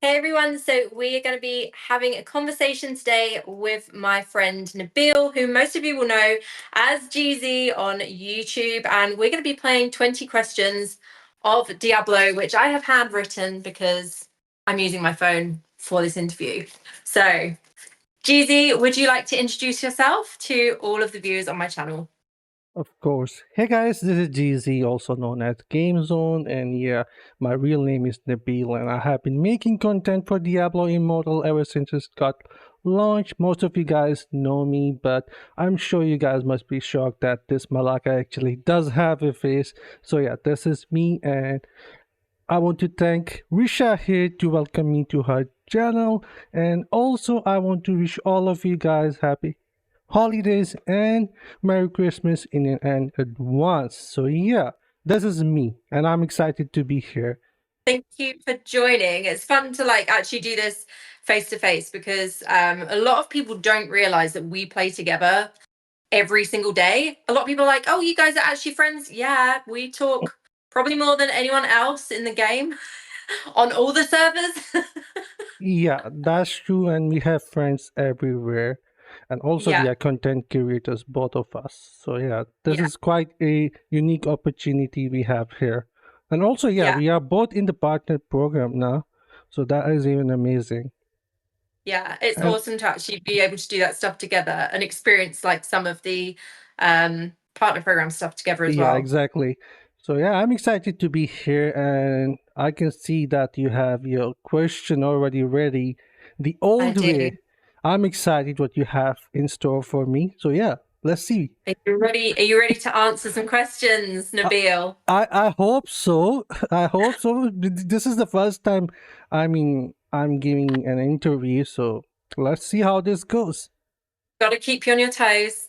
Hey everyone, so we are going to be having a conversation today with my friend Nabil, who most of you will know as GZ on YouTube, and we're going to be playing 20 questions of Diablo, which I have handwritten because I'm using my phone for this interview. So, GZ, would you like to introduce yourself to all of the viewers on my channel? Of course. Hey guys, this is GZ, also known as GameZone, and yeah, my real name is Nabil, and I have been making content for Diablo Immortal ever since it got launched. Most of you guys know me, but I'm sure you guys must be shocked that this Malaka actually does have a face. So yeah, this is me, and I want to thank Ricia here to welcome me to her channel, and also I want to wish all of you guys happy holidays and Merry Christmas in advance. So yeah, this is me, and I'm excited to be here. Thank you for joining. It's fun to actually do this face to face because a lot of people don't realize that we play together every single day. A lot of people are like, "Oh, you guys are actually friends." Yeah, we talk probably more than anyone else in the game on all the servers. Yeah, that's true, and we have friends everywhere. And also, we Yeah, are content creators, both of us. So, yeah, this yeah, is quite a unique opportunity we have here. And also, yeah, yeah, we are both in the partner program now. So, that is even amazing. yeah. It's And awesome to actually be able to do that stuff together and experience like some of the partner program stuff together as yeah, well. exactly. So yeah, I'm excited to be here, and I can see that you have your question already ready. The I old do. way. I'm excited what you have in store for me. So yeah, let's see. Are you ready? Are you ready to answer some questions, I Nabil? I hope so. I hope so. This is the first time. I'm giving an interview, so let's see how this goes. Got to keep you on your toes.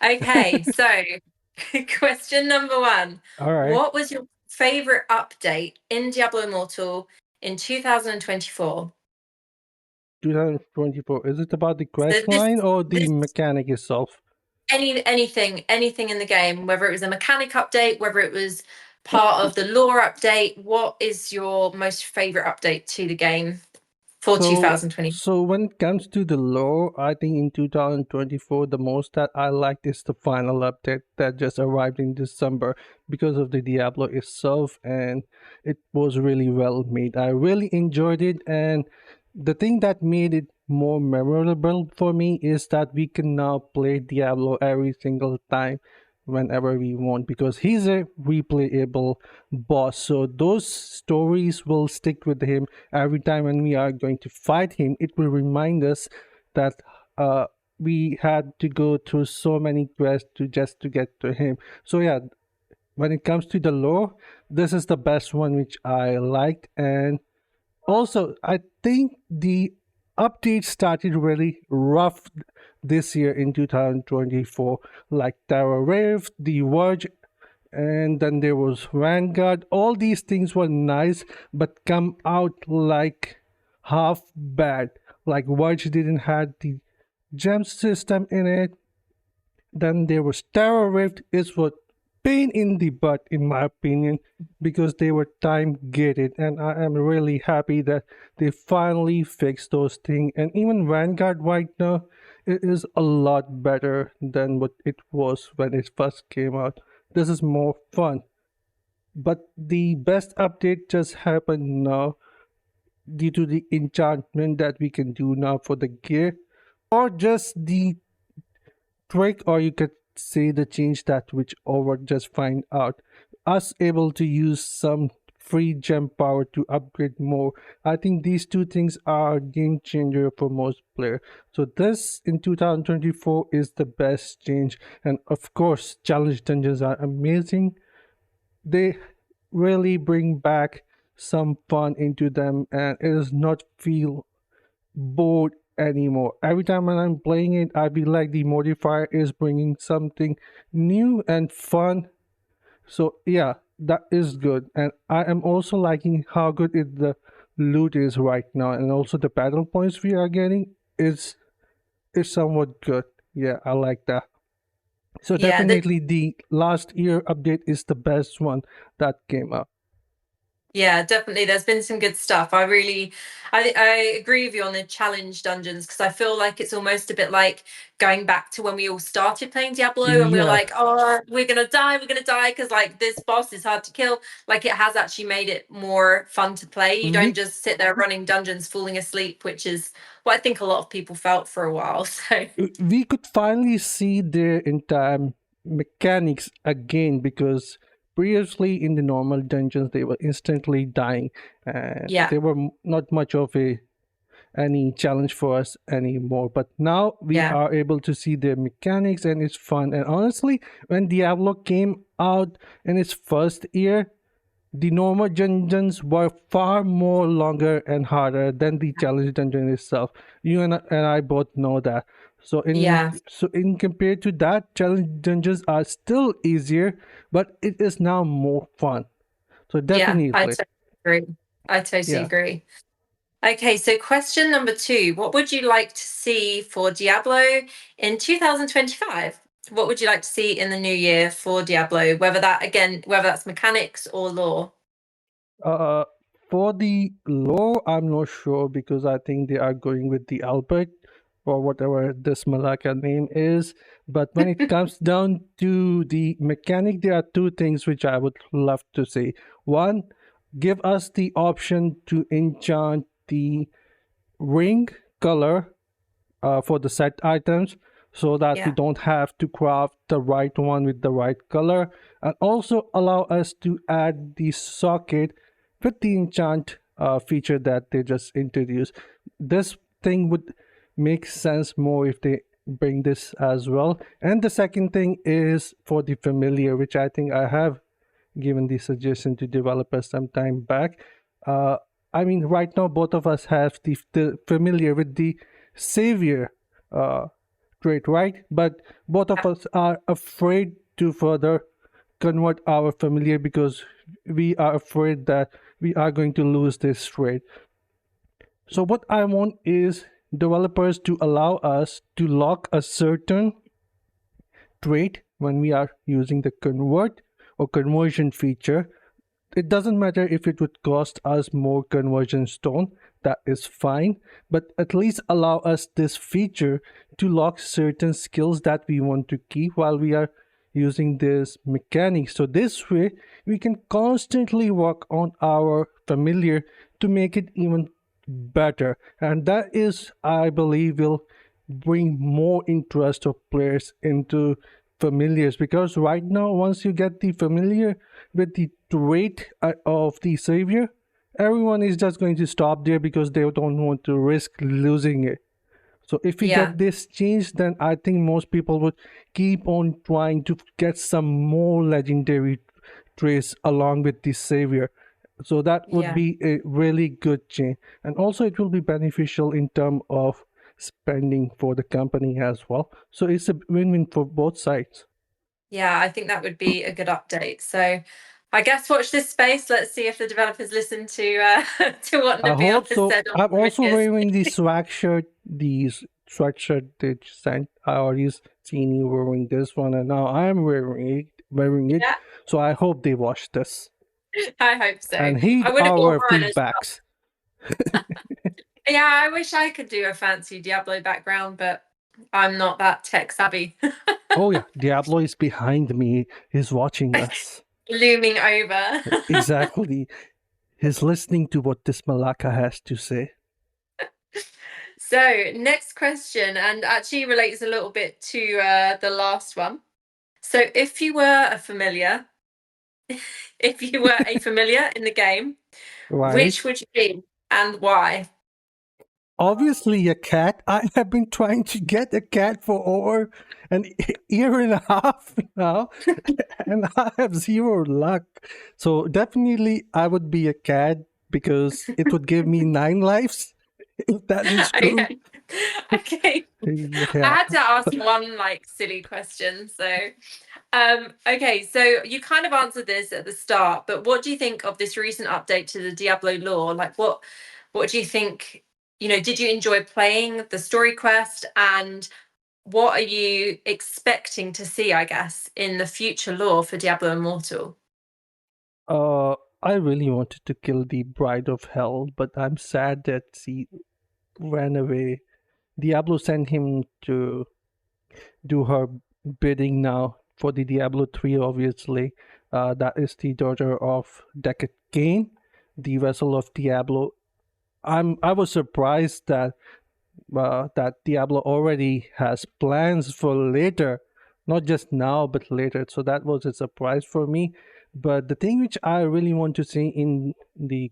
Okay, so question number one. All right. What was your favorite update in Diablo Immortal in 2024? 2024. Is it about the So quest line or the this mechanic itself? anything in the game, whether it was a mechanic update, whether it was part of the lore update, what is your most favorite update to the game for So, 2020? so when it comes to the lore, I think in 2024, the most that I liked is the final update that just arrived in December because of the Diablo itself, and it was really well made. I really enjoyed it, and the thing that made it more memorable for me is that we can now play Diablo every single time whenever we want because he's a replayable boss. So those stories will stick with him every time when we are going to fight him. It will remind us that uh we had to go through so many quests to get to him. So yeah, when it comes to the lore, this is the best one which I liked. And also, I think the update started really rough this year in 2024, like Terra Rift, the Verge, and then there was Vanguard. All these things were nice, but come out like half bad. Like Verge didn't have the gem system in it. Then there was Terra Rift. It was pain in the butt, in my opinion, because they were time gated, and I am really happy that they finally fixed those things. And even Vanguard right now, it is a lot better than what it was when it first came out. This is more fun. But the best update just happened now due to the enchantment that we can do now for the gear, or just the trick, or you could say the change that which over just find out us able to use some free gem power to upgrade more. I think these two things are game changer for most player. So this in 2024 is the best change, and of course challenge dungeons are amazing. They really bring back some fun into them, and it does not feel bored anymore. Every time when I'm playing it, I feel like the modifier is bringing something new and fun. So yeah, that is good. And I am also liking how good the loot is right now, and also the battle points we are getting is somewhat good. Yeah, I like that. So Yeah, definitely the last year update is the best one that came up. Yeah, definitely. There's been some good stuff. I agree with you on the challenge dungeons because I feel like it's almost a bit like going back to when we all started playing Diablo and we were Yeah. like, oh, we're gonna die because like this boss is hard to kill. Like it has actually made it more fun to play. You don't We just sit there running dungeons, falling asleep, which is what I think a lot of people felt for a while. So we could finally see their entire mechanics again, because previously in the normal dungeons they were instantly dying, and yeah, they were not much of a any challenge for us anymore. But now we yeah, are able to see their mechanics and it's fun. And honestly, when Diablo came out in its first year, the normal dungeons were far more longer and harder than the challenge dungeon itself. You and I both know that. yeah, So in compared to that, challenge dungeons are still easier, but it is now more fun. So yeah. I definitely, totally agree. I totally yeah. agree. Okay, so question number two. What would you like to see for Diablo in 2025? What would you like to see in the new year for Diablo? Whether that's mechanics or lore. Uh, for the lore, I'm not sure because I think they are going with the Albert or whatever this Malaka name is. But when it comes down to the mechanic, there are two things which I would love to see. One, give us the option to enchant the ring color for the set items, so that we Yeah, don't have to craft the right one with the right color, and also allow us to add the socket with the enchant feature that they just introduced. This thing would make sense more if they bring this as well. And the second thing is for the familiar, which I think I have given the suggestion to developers some time back. Uh, I mean, right now both of us have the familiar with the savior uh, trait, right? But both of yeah, us are afraid to further convert our familiar because we are afraid that we are going to lose this trait. So what I want is developers to allow us to lock a certain trait when we are using the convert or conversion feature. It doesn't matter if it would cost us more conversion stone, that is fine, but at least allow us this feature to lock certain skills that we want to keep while we are using this mechanic. So this way we can constantly work on our familiar to make it even better, and that is, I believe, will bring more interest of players into familiars, because right now once you get the familiar with the trait of the savior, everyone is just going to stop there because they don't want to risk losing it. So if we yeah, get this changed, then I think most people would keep on trying to get some more legendary traits along with the savior. So that would yeah. be a really good change, and also it will be beneficial in terms of spending for the company as well. So it's a win-win for both sides. Yeah, I think that would be a good update. So I guess watch this space. Let's see if the developers listen to to what I Nabil hope has so. said on I'm also previous. wearing the swag shirt, the sweatshirt they sent. I already seen you wearing this one, and now I'm wearing it. Yeah, So I hope they watch this I hope so. and heed I would have bought our mine as feedbacks. well. Yeah, I wish I could do a fancy Diablo background, but I'm not that tech savvy. Oh yeah, Diablo is behind me. He's watching us. Looming over. Exactly. He's listening to what this Malaka has to say. So, next question, and actually relates a little bit to the last one. So, if you were a familiar in the game, Right. which would you be and why? Obviously, a cat. I have been trying to get a cat for over an year and a half now, and I have zero luck. So, definitely, I would be a cat because it would give me 9 lives, if that is true. Okay. Okay. I Yeah. had to ask one like silly question. So, okay, so you kind of answered this at the start, but what do you think of this recent update to the Diablo lore? Like what do you think, did you enjoy playing the story quest and what are you expecting to see, I guess, in the future lore for Diablo Immortal? I really wanted to kill the Bride of Hell, but I'm sad that she ran away. Diablo sent him to do her bidding now for the Diablo 3, obviously. That is the daughter of Decade Cain, the vessel of Diablo. I was surprised that that Diablo already has plans for later, not just now but later. So that was a surprise for me. But the thing which I really want to see in the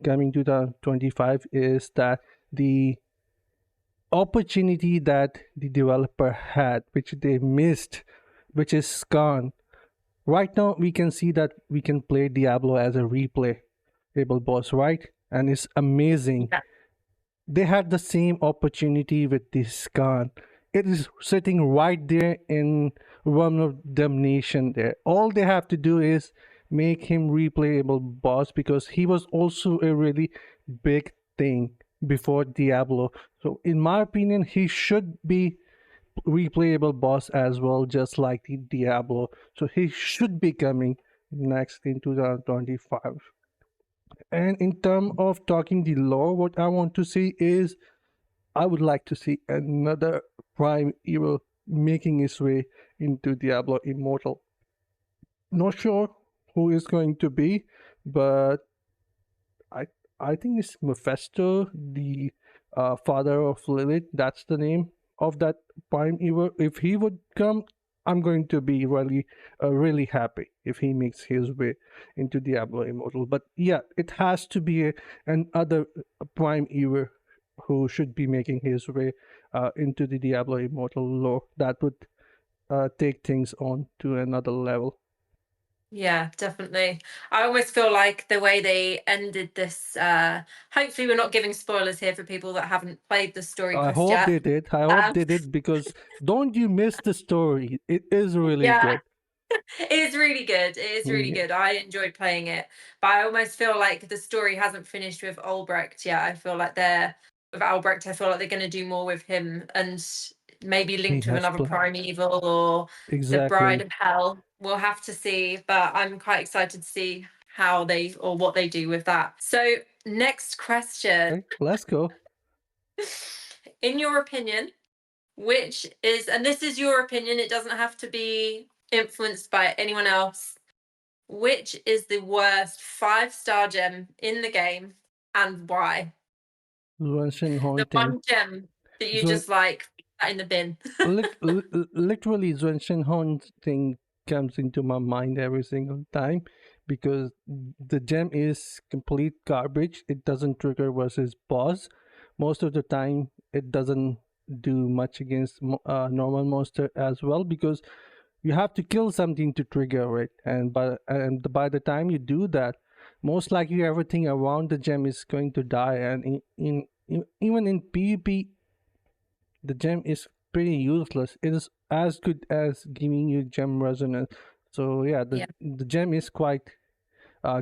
coming 2025 is that the opportunity that the developer had, which they missed, which is gone. Right now, we can see that we can play Diablo as a replayable boss, right? And it's amazing. Yeah. They had the same opportunity with this gun. It is sitting right there in Realm of Damnation there. All they have to do is make him replayable boss because he was also a really big thing before Diablo. So in my opinion, he should be replayable boss as well, just like the Diablo. So he should be coming next in 2025. And in terms of talking the lore, what I want to see is I would like to see another prime evil making its way into Diablo Immortal. Not sure who is going to be, but I I think it's Mephisto, the father of Lilith. That's the name of that prime evil. If he would come, I'm going to be really happy if he makes his way into Diablo Immortal. But yeah, it has to be another prime evil who should be making his way into the Diablo Immortal lore. That would take things on to another level. Yeah, definitely. I almost feel like the way they ended this, hopefully we're not giving spoilers here for people that haven't played the story I quest hope yet. they did. I hope Um, they did because don't you miss the story. It is really yeah, good. it is really good. It is really Yeah, good. I enjoyed playing it, but I almost feel like the story hasn't finished with Albrecht yet. I feel like they're with Albrecht. I feel like they're going to do more with him and maybe he linked with has another planned. primeval or the Bride Exactly. of Hell. We'll have to see, but I'm quite excited to see how they or what they do with that. So, next question. Okay, let's go. In your opinion, which is, and this is your opinion, it doesn't have to be influenced by anyone else. Which is the worst 5-star gem in the game and why? Zwenchen The Haunting. one gem that you Zwen, just like in the bin. literally, Zwenchen Haunting comes into my mind every single time because the gem is complete garbage. It doesn't trigger versus boss. Most of the time, it doesn't do much against normal monster as well because you have to kill something to trigger it, and by the time you do that, most likely everything around the gem is going to die, and even in PvP the gem is pretty useless. It is as good as giving you gem resonance. So yeah, Yeah. the gem is quite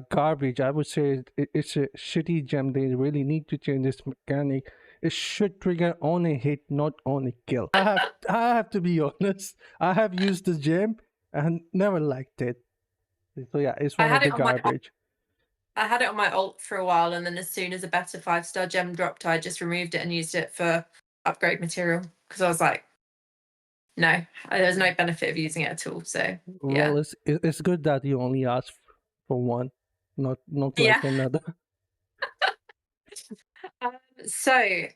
garbage. I would say it's a shitty gem. They really need to change this mechanic. It should trigger on a hit, not on a kill. I have to be honest. I have used the gem and never liked it. So yeah, it's I one had of it the on my garbage. I had it on my alt for a while, and then as soon as a better 5-star gem dropped, I just removed it and used it for upgrade material because I was like, no, there was no benefit of using it at all. So yeah. Well, it's good that you only asked for one, not like Yeah. another. So,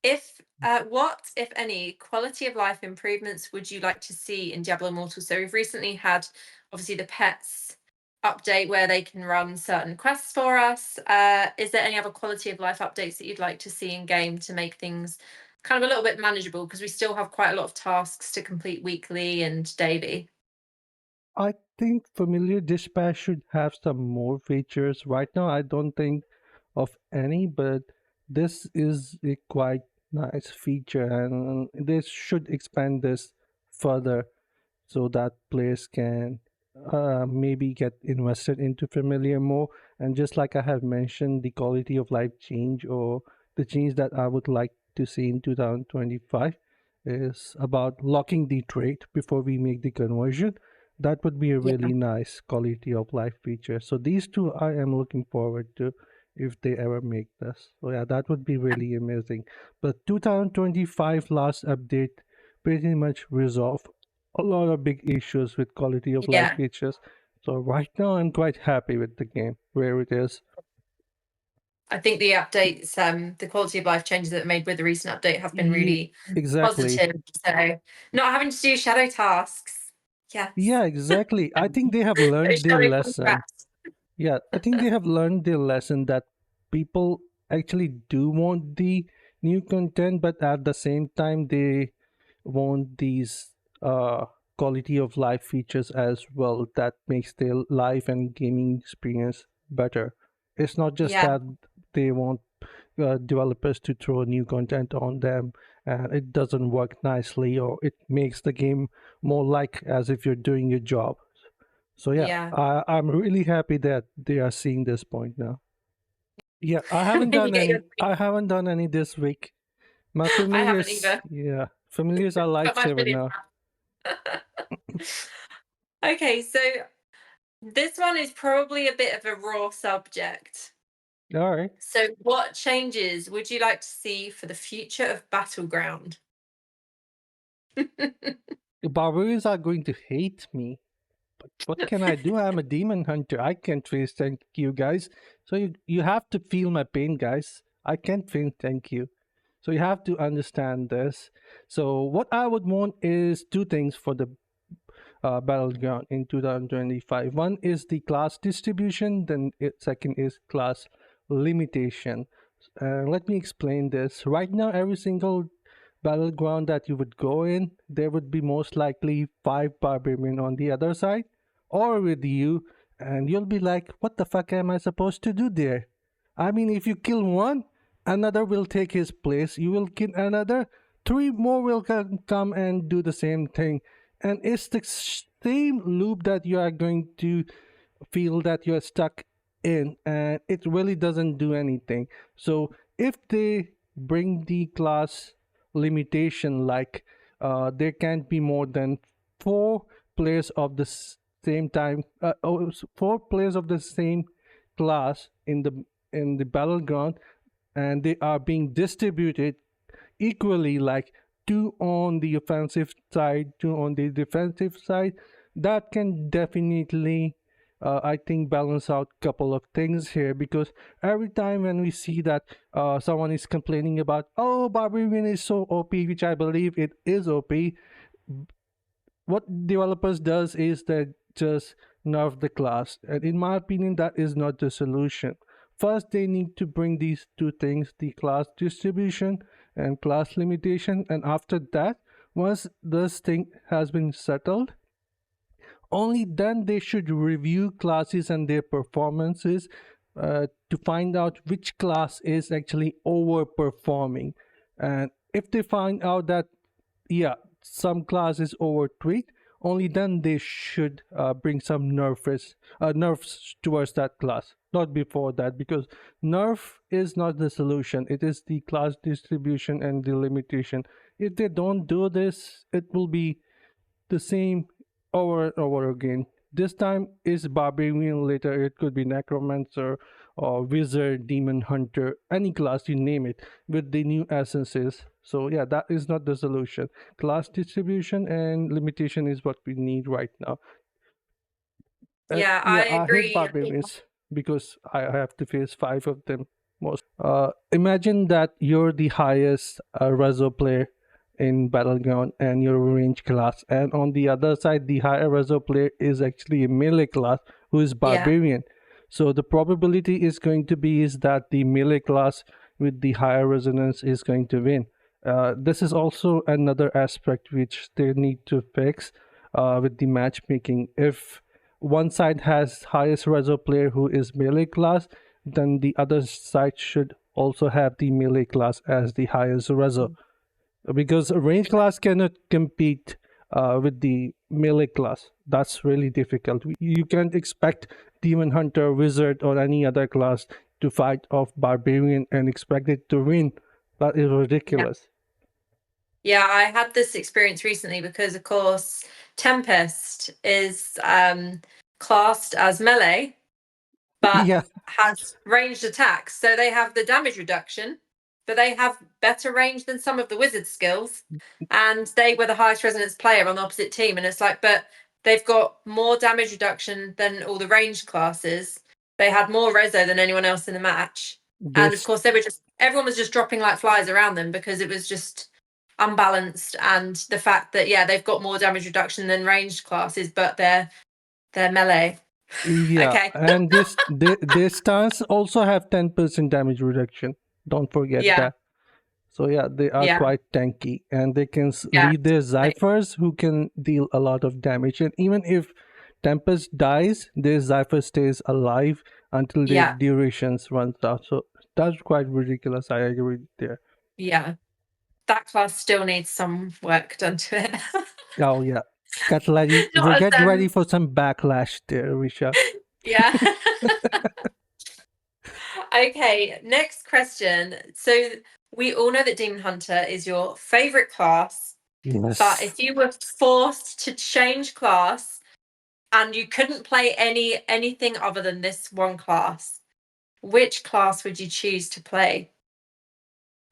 if what, if any, quality of life improvements would you like to see in Diablo Immortal? So we've recently had obviously the pets update where they can run certain quests for us. Is there any other quality of life updates that you'd like to see in game to make things kind of a little bit manageable? Because we still have quite a lot of tasks to complete weekly and daily. I think Familiar Dispatch should have some more features. Right now, I don't think of any, but this is a quite nice feature, and they should expand this further so that players can maybe get invested into Familiar more. And just like I have mentioned, the quality of life change or the change that I would like to see in 2025 is about locking the trait before we make the conversion. That would be a Yeah. really nice quality of life feature. So these two I am looking forward to if they ever make this. So yeah, that would be really amazing. But 2025 last update pretty much resolved a lot of big issues with quality of life Yeah. features. So right now I'm quite happy with the game where it is. I think the updates, the quality of life changes that are made with the recent update have been really Exactly. positive. So not having to do shadow tasks. Yes. Yeah, exactly. I think they have No learned their shadow lesson. contracts. Yeah, I think they have learned their lesson that people actually do want the new content, but at the same time, they want these quality of life features as well that makes their life and gaming experience better. It's not just Yeah. that they want developers to throw new content on them and it doesn't work nicely or it makes the game more like as if you're doing your job. So yeah, Yeah. I'm really happy that they are seeing this point now. Yeah, I haven't When you done get your any. I haven't done any this week. My I haven't familiars, either. yeah, familiars are Got my lifesaver opinion. now. Okay, so this one is probably a bit of a raw subject. All right, So what changes would you like to see for the future of Battleground? the barbarians are going to hate me. But what can I do? I'm a demon hunter. I can't face thank you guys. So you have to feel my pain, guys. I can't feel thank you. So you have to understand this. So what I would want is two things for the Battleground in 2025. One is the class distribution, then second is class limitation. Let me explain this. Right now, every single Battleground that you would go in, there would be most likely five barbarian on the other side or with you, and you'll be like, what the fuck am I supposed to do there? I mean, if you kill one, another will take his place. You will kill another, three more will come and do the same thing, and it's the same loop that you are going to feel that you're stuck in, and it really doesn't do anything. So if they bring the class limitation, like there can't be more than four players of the same time, four players of the same class in the battleground, and they are being distributed equally, like two on the offensive side, two on the defensive side, that can definitely I think balance out couple of things here, because every time when we see that someone is complaining about, oh, barbarian is so OP, which I believe it is OP, what developers does is that just nerf the class, and in my opinion that is not the solution. First they need to bring these two things, the class distribution and class limitation, and after that, once this thing has been settled, only then they should review classes and their performances to find out which class is actually overperforming. And if they find out that, yeah, some class is overtweaked, only then they should bring some nerfs towards that class, not before that, because nerf is not the solution. It is the class distribution and the limitation. If they don't do this, it will be the same over and over again. This time is barbarian, later it could be necromancer or wizard, demon hunter, any class, you name it, with the new essences. So yeah, that is not the solution. Class distribution and limitation is what we need right now. Yeah, Yeah, I I hate agree. barbarians because I have to face five of them most. Imagine that you're the highest Rezo player in Battleground and you're a range class, and on the other side, the higher Rezo player is actually a melee class who is Yeah. barbarian. So the probability is going to be is that the melee class with the higher resonance is going to win. This is also another aspect which they need to fix with the matchmaking. If one side has highest reso player who is melee class, then the other side should also have the melee class as the highest reso, because a range class cannot compete with the melee class. That's really difficult. You can't expect demon hunter, wizard, or any other class to fight off barbarian and expect it to win. That is Yeah. ridiculous. Yeah, I had this experience recently because, of course, Tempest is classed as melee, but Yeah, has ranged attacks. So they have the damage reduction, but they have better range than some of the wizard skills. And they were the highest resonance player on the opposite team. And it's like, but they've got more damage reduction than all the ranged classes. They had more reso than anyone else in the match. And of this course, everyone was just dropping like flies around them because it was just unbalanced. And the fact that, yeah, they've got more damage reduction than ranged classes, but they're melee. yeah, Okay. and their stance also have 10% damage reduction. Don't forget Yeah. that. So yeah, they are Yeah. quite tanky, and they can Yeah. lead their Zyphers who can deal a lot of damage. And even if Tempest dies, their Zypher stays alive until their Yeah. durations runs out. So that's quite ridiculous. I agree there. Yeah. That class still needs some work done to it. Oh yeah, Not get as ready for some backlash there, Risha. yeah. Okay, next question. So we all know that Demon Hunter is your favorite class, but Yes. if you were forced to change class and you couldn't play anything other than this one class, which class would you choose to play?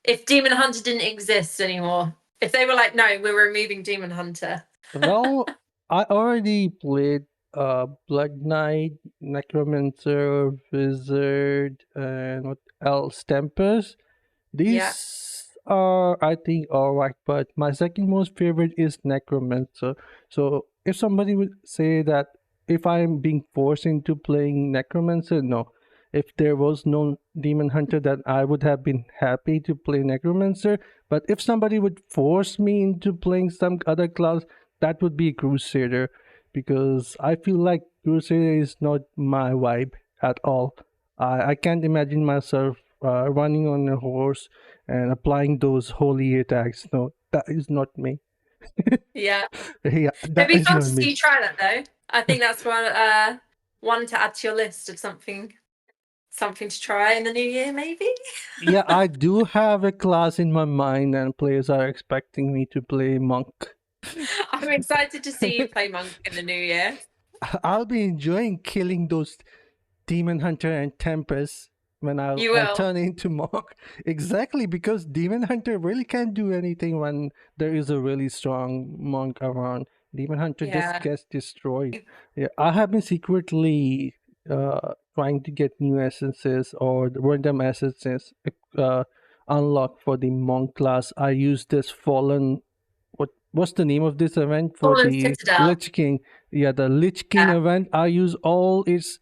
If Demon Hunter didn't exist anymore. If they were like, no, we're removing Demon Hunter. Well, I already played Blood Knight, Necromancer, Wizard, and what else? Tempest. Yeah. These are, I think, alright, but my second most favorite is Necromancer. So, if somebody would say that if I'm being forced into playing Necromancer, no. If there was no Demon Hunter, then I would have been happy to play Necromancer. But if somebody would force me into playing some other class, that would be Crusader. Because I feel like Crusader is not my vibe at all. I can't imagine myself running on a horse and applying those holy attacks. No, that is not me. Yeah. Yeah, It'd that be is fun not to me. see you try that though. I think that's one to add to your list of something to try in the new year, maybe. Yeah, I do have a class in my mind, and players are expecting me to play monk. I'm excited to see you play monk in the new year. I'll be enjoying killing those Demon Hunter and Tempest when You I will. turn into monk. Exactly, because Demon Hunter really can't do anything when there is a really strong monk around. Demon Hunter just Yeah. gets destroyed. Yeah, I have been secretly trying to get new essences or the random essences uh, unlocked for the monk class. I use this fallen. What's the name of this event for Fallen the Citadel. Lich King? Yeah, the Lich King Yeah. event. I use all its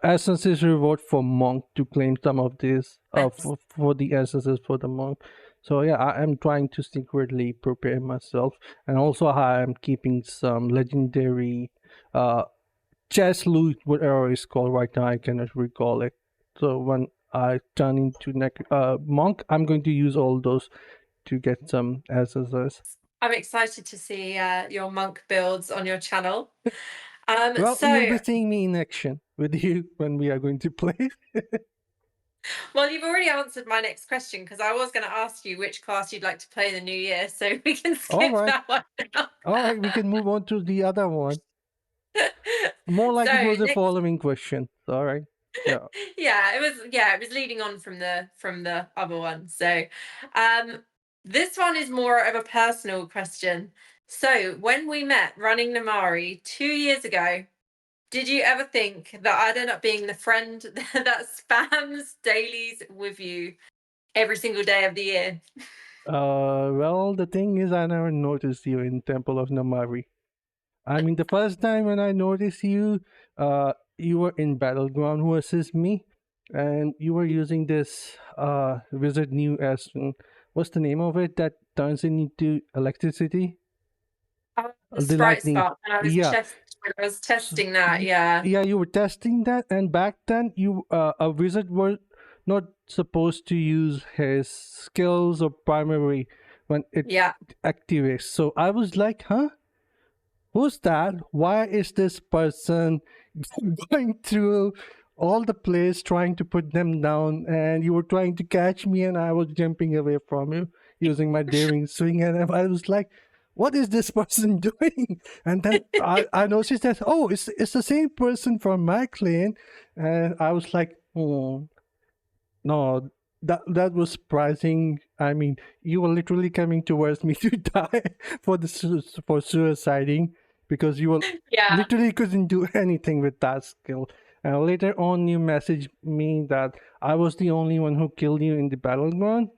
essences reward for monk to claim some of this Nice. for the essences for the monk. So yeah, I am trying to secretly prepare myself, and also I am keeping some legendary uh chest loot, whatever it's called right now. I cannot recall it. So when I turn into monk, I'm going to use all those to get some essences. I'm excited to see your monk builds on your channel. Well, you'll be So, seeing me in action with you when we are going to play. well, you've already answered my next question because I was going to ask you which class you'd like to play in the new year, so we can All skip right. that one now. All right, we can move on to the other one. More like it So was a next, following question. All right. Yeah. it was leading on from the other one. So, um, this one is more of a personal question. So when we met running Namari 2 years ago, did you ever think that I'd end up being the friend that spams dailies with you every single day of the year? Well, the thing is, I never noticed you in Temple of Namari. I mean, the first time when I noticed you, you were in Battleground who assist me, and you were using this wizard new as what's the name of it that turns into electricity? The The Sprite lightning. Spark, and Yeah. when I was So, testing that, yeah. yeah, you were testing that, and back then, you a wizard was not supposed to use his skills or primary when it Yeah. activates. So I was like, huh? Who's that? Why is this person going through all the plays trying to put them down? And you were trying to catch me, and I was jumping away from you using my daring swing. And I was like, what is this person doing? And then I noticed that, oh, it's the same person from my clan. And I was like, oh, no, that was surprising. I mean, you were literally coming towards me to die for suiciding because you were Yeah. literally couldn't do anything with that skill. And later on, you messaged me that I was the only one who killed you in the battleground.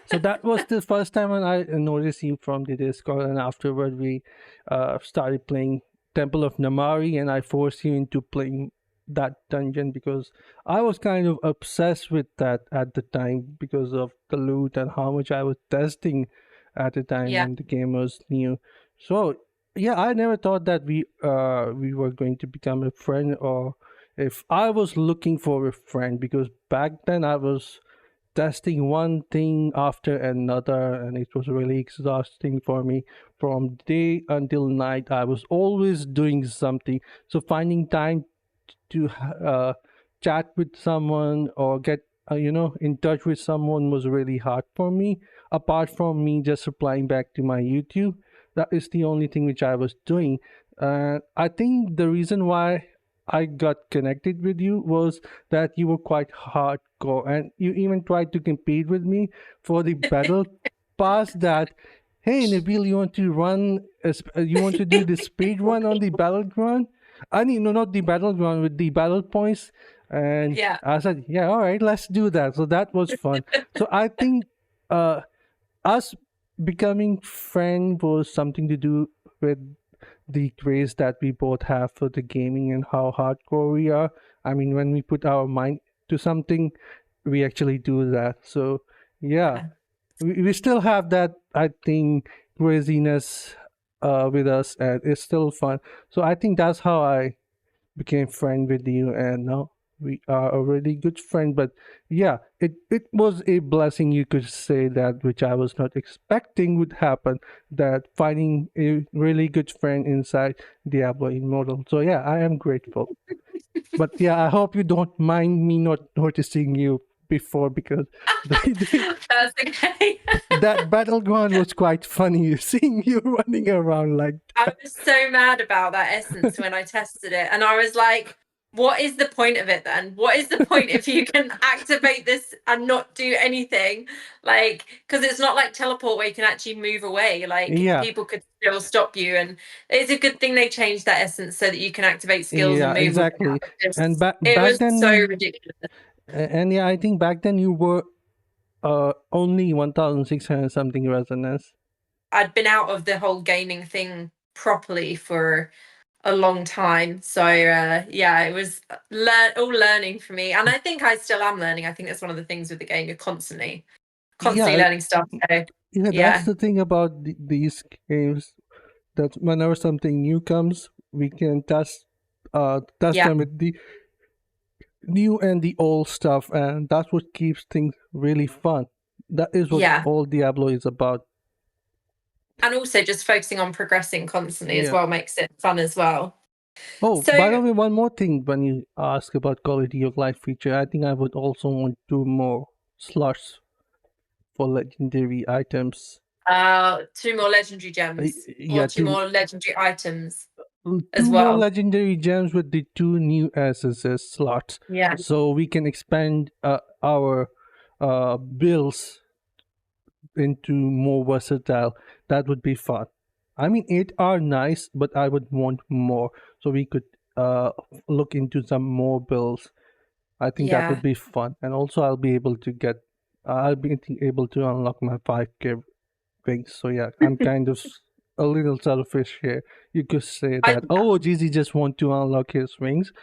So that was the first time when I noticed you from the Discord, and afterward we started playing Temple of Namari, and I forced you into playing that dungeon because I was kind of obsessed with that at the time because of the loot and how much I was testing at the time Yeah. when the game was new. So yeah, I never thought that we were going to become a friend, or if I was looking for a friend, because back then I was testing one thing after another, and it was really exhausting for me. From day until night I was always doing something, so finding time to chat with someone or get in touch with someone was really hard for me. Apart from me just replying back to my YouTube, that is the only thing which I was doing. I think the reason why I got connected with you was that you were quite hardcore, and you even tried to compete with me for the battle pass. That, hey Nabil, you want to you want to do the speed run on the battleground? I mean, no, not the battleground, with the battle points. And Yeah. I said, yeah, all right, let's do that. So that was fun. So I think uh, us becoming friend was something to do with the craze that we both have for the gaming and how hardcore we are. I mean, when we put our mind to something, we actually do that. So yeah, Yeah. we still have that, I think, craziness with us, and it's still fun. So I think that's how I became friend with you, and now we are a really good friend. But yeah, it was a blessing, you could say, that which I was not expecting would happen, that finding a really good friend inside Diablo Immortal. So yeah, I am grateful. But yeah, I hope you don't mind me not noticing you before, because That's okay. that battleground was quite funny, seeing you running around like I was so mad about that essence when I tested it, and I was like, what is the point of it then? What is the point if you can activate this and not do anything? Like, because it's not like teleport where you can actually move away. Like, yeah, people could still stop you, and it's a good thing they changed that essence so that you can activate skills and yeah, move with the exactly. And characters. It back was so then, ridiculous. and yeah, I think back then you were only 1600 something resonance. I'd been out of the whole gaming thing properly for a long time. So yeah, it was all learning for me, and I think I still am learning. I think that's one of the things with the game. You're constantly Yeah, learning stuff. So yeah, that's yeah, the thing about these games, that whenever something new comes, we can test yeah, them with the new and the old stuff, and that's what keeps things really fun. That is what yeah, all Diablo is about. and also just focusing on progressing constantly as Yeah. well makes it fun as well. Oh, by So the way, one more thing, when you ask about quality of life feature, I think I would also want two more slots for legendary items. two more legendary Uh, gems or yeah, two more legendary items as two more well. legendary gems with the two new SSS slots, Yeah, so we can expand our builds into more versatile. That would be fun. I mean, 8 are nice, but I would want more, so we could uh look into some more builds. I think that would yeah. be fun, and also I'll be able to unlock my 5K wings. So yeah, I'm kind of a little selfish here. You could say I that, oh, GZ just want to unlock his wings.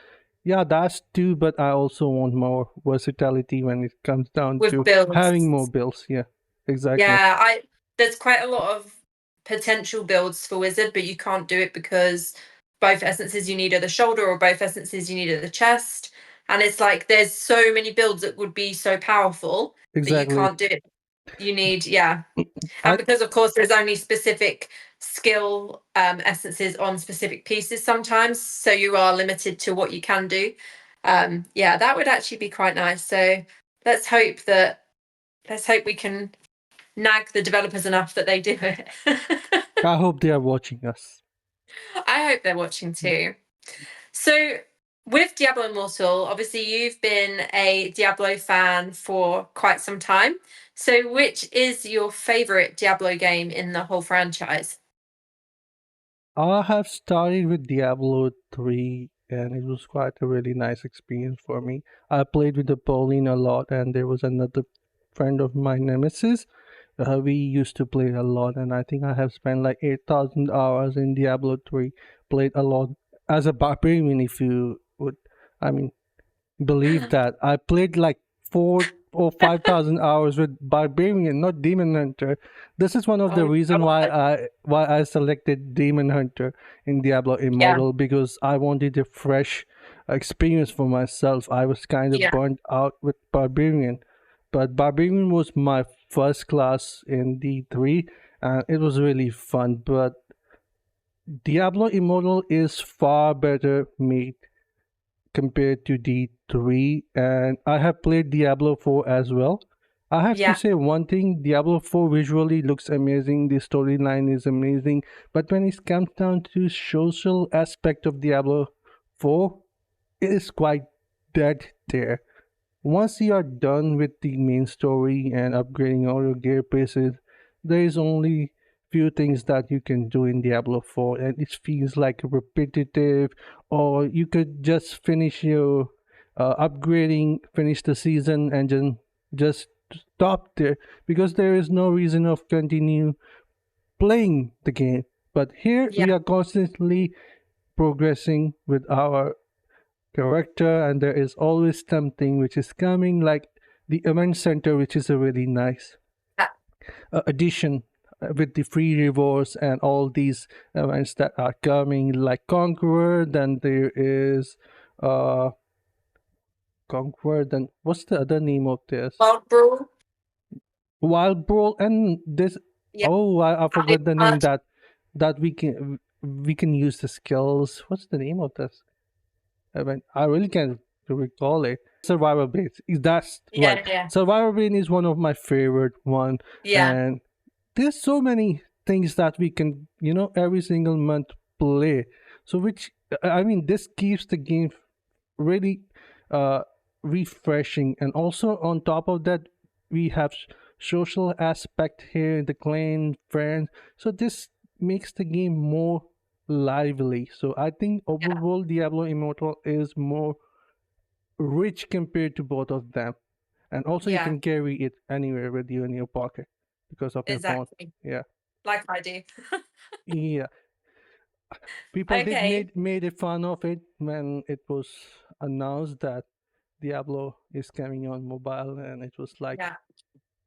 Yeah, that's too, but I also want more versatility when it comes down with to having more builds. builds. Yeah, exactly. Yeah, I there's quite a lot of potential builds for wizard, but you can't do it because both essences you need are the shoulder or both essences you need are the chest. And it's like there's so many builds that would be so powerful, but you Exactly. can't do it. You need, yeah. And I because of course there's only specific skill essences on specific pieces sometimes, so you are limited to what you can do. Yeah, that would actually be quite nice. So let's hope that let's hope we can nag the developers enough that they do it. I hope they are watching us. I hope they're watching too. So, with Diablo Immortal, obviously you've been a Diablo fan for quite some time. So, which is your favorite Diablo game in the whole franchise? I have started with Diablo 3, and it was quite a really nice experience for me. I played with the Pauline a lot, and there was another friend of mine, Nemesis. We used to play a lot, and I think I have spent like 8,000 hours in Diablo 3. Played a lot as a barbarian, if you would. I mean, believe that I played like 4 or 5,000 hours with Barbarian, not Demon Hunter. This is one of the Oh, reason God. why I selected Demon Hunter in Diablo Yeah, Immortal, because I wanted a fresh experience for myself. I was kind of yeah, burnt out with Barbarian, but Barbarian was my first class in D3, and it was really fun. But Diablo Immortal is far better made compared to D3, and I have played Diablo 4 as well. I have to yeah, say one thing: Diablo 4 visually looks amazing, the storyline is amazing, but when it comes down to social aspect of Diablo 4, it is quite dead there. Once you are done with the main story and upgrading all your gear pieces, there is only few things that you can do in Diablo 4, and it feels like repetitive, or you could just finish your upgrading, finish the season, and then just stop there, because there is no reason of continue playing the game. But here yeah. we are constantly progressing with our character, and there is always something which is coming, like the event center, which is a really nice Uh, addition, with the free rewards and all these events that are coming, like Conqueror. Then there is uh Conqueror, then what's the other name of this? Wild Brawl. Wild Brawl. And this, Yeah, oh, I Alley forgot the name, Hunt. that we can use the skills. What's the name of this? I mean, I really can't recall it. Survivor base. That's right. Yeah, yeah, Survivor base is one of my favorite one, yeah, and there's so many things that we can, every single month play. So which, I mean, this keeps the game really uh refreshing, and also on top of that, we have social aspect here, the clan friends. So this makes the game more lively. So I think yeah, overall Diablo Immortal is more rich compared to both of them, and also you yeah, can carry it anywhere with you in your pocket because of your phone. exactly. Yeah. Like I do. Yeah, people did Okay. made a fun of it when it was announced that Diablo is coming on mobile, and it was like, Yeah.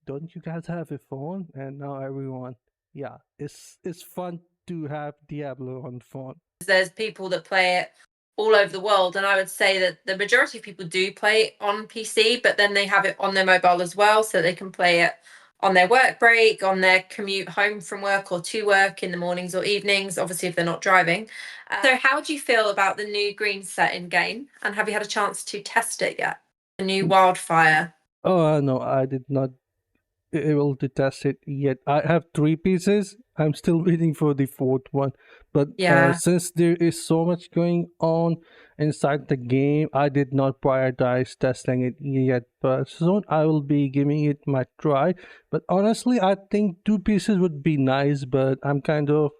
don't you guys have a phone? And now everyone, yeah, it's fun to have Diablo on phone. There's people that play it all over the world, and I would say that the majority of people do play it on PC, but then they have it on their mobile as well, so they can play it on their work break, on their commute home from work or to work in the mornings or evenings, obviously if they're not driving. So how do you feel about the new green set in game, and have you had a chance to test it yet? The new wildfire. Oh no, I did not able to test it yet. I have three pieces. I'm still waiting for the fourth one. But Yeah, since there is so much going on inside the game, I did not prioritize testing it yet. But soon I will be giving it my try. But honestly, I think two pieces would be nice, but I'm kind of